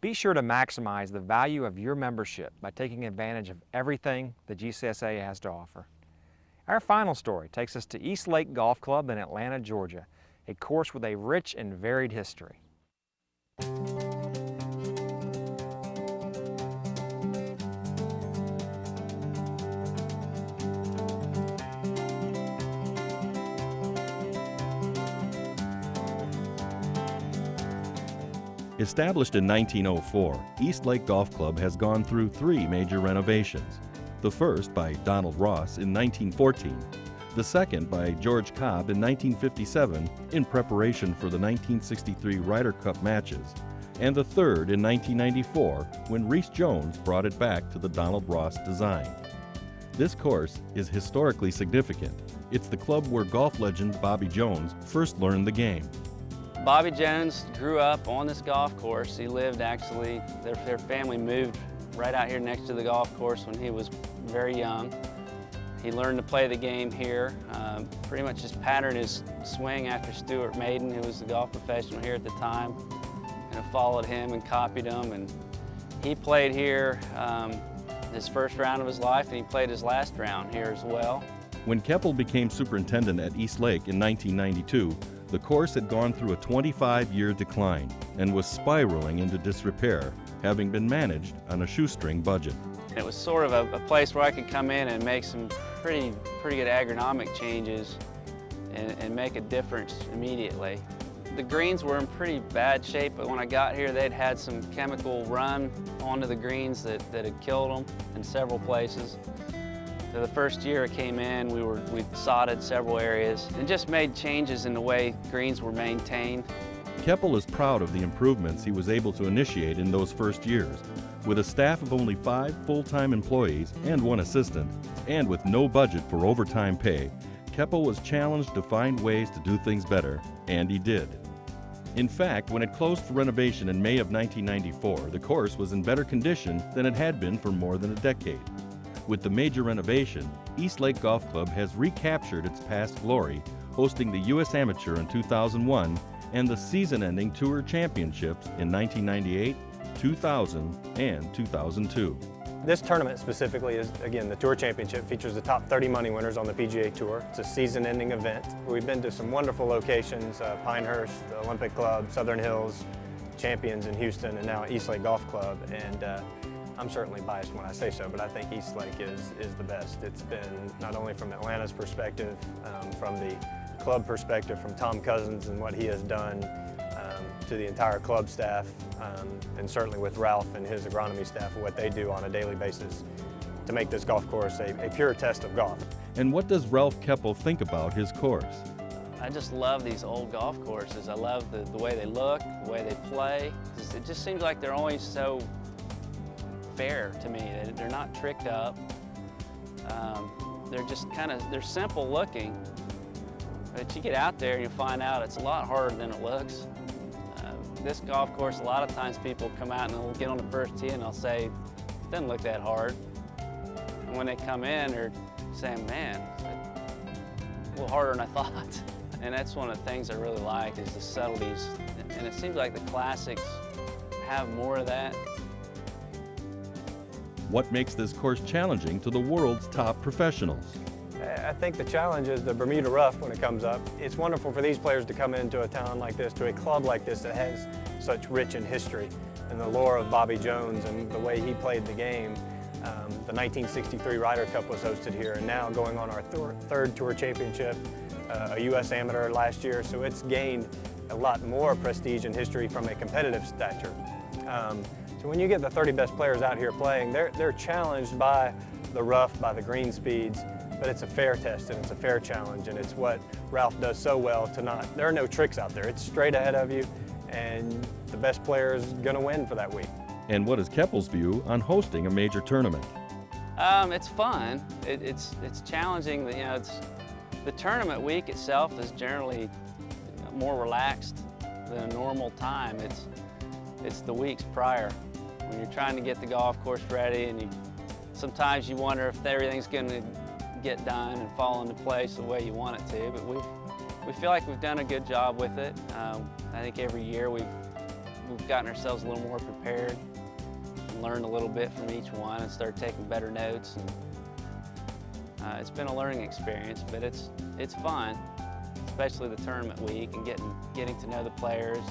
Be sure to maximize the value of your membership by taking advantage of everything the GCSA has to offer. Our final story takes us to East Lake Golf Club in Atlanta, Georgia, a course with a rich and varied history. Established in 1904, East Lake Golf Club has gone through 3 major renovations. The first by Donald Ross in 1914, the second by George Cobb in 1957 in preparation for the 1963 Ryder Cup matches, and the third in 1994 when Reese Jones brought it back to the Donald Ross design. This course is historically significant. It's the club where golf legend Bobby Jones first learned the game. Bobby Jones grew up on this golf course. He lived actually, their family moved right out here next to the golf course when he was very young. He learned to play the game here, pretty much just patterned his swing after Stuart Maiden, who was the golf professional here at the time, and I followed him and copied him. And he played here his first round of his life, and he played his last round here as well. When Keppel became superintendent at East Lake in 1992, the course had gone through a 25-year decline and was spiraling into disrepair, having been managed on a shoestring budget. It was sort of a place where I could come in and make some pretty good agronomic changes and make a difference immediately. The greens were in pretty bad shape, but when I got here, they'd had some chemical run onto the greens that had killed them in several places. So the first year I came in, we sodded several areas and just made changes in the way greens were maintained. Keppel is proud of the improvements he was able to initiate in those first years. With a staff of only 5 full-time employees and 1 assistant, and with no budget for overtime pay, Keppel was challenged to find ways to do things better, and he did. In fact, when it closed for renovation in May of 1994, the course was in better condition than it had been for more than a decade. With the major renovation, East Lake Golf Club has recaptured its past glory, hosting the U.S. Amateur in 2001 and the season-ending Tour Championships in 1998, 2000, and 2002. This tournament specifically is, again, the Tour Championship features the top 30 money winners on the PGA Tour. It's a season-ending event. We've been to some wonderful locations, Pinehurst, the Olympic Club, Southern Hills, Champions in Houston, and now East Lake Golf Club. And I'm certainly biased when I say so, but I think East Lake is the best. It's been not only from Atlanta's perspective, from the club perspective, from Tom Cousins and what he has done to the entire club staff, and certainly with Ralph and his agronomy staff, what they do on a daily basis to make this golf course a pure test of golf. And what does Ralph Keppel think about his course? I just love these old golf courses. I love the way they look, the way they play. It just seems like they're always so fair to me. They're not tricked up. They're just they're simple looking. But you get out there and you find out it's a lot harder than it looks. This golf course, a lot of times people come out and they'll get on the first tee and they'll say, it doesn't look that hard. And when they come in, they're saying, man, it's a little harder than I thought. And that's one of the things I really like is the subtleties. And it seems like the classics have more of that. What makes this course challenging to the world's top professionals? I think the challenge is the Bermuda rough when it comes up. It's wonderful for these players to come into a town like this, to a club like this that has such rich in history and the lore of Bobby Jones and the way he played the game. The 1963 Ryder Cup was hosted here, and now going on our third Tour Championship, a U.S. Amateur last year, so it's gained a lot more prestige and history from a competitive stature. So when you get the 30 best players out here playing, they're challenged by the rough, by the green speeds, but it's a fair test and it's a fair challenge, and it's what Ralph does so well there are no tricks out there. It's straight ahead of you, and the best player is going to win for that week. And what is Keppel's view on hosting a major tournament? It's fun. It's challenging. The tournament week itself is generally more relaxed than a normal time. It's the weeks prior when you're trying to get the golf course ready, and sometimes you wonder if everything's going to get done and fall into place the way you want it to, but we feel like we've done a good job with it. I think every year we've gotten ourselves a little more prepared and learned a little bit from each one and started taking better notes. And it's been a learning experience, but it's fun, especially the tournament week and getting to know the players.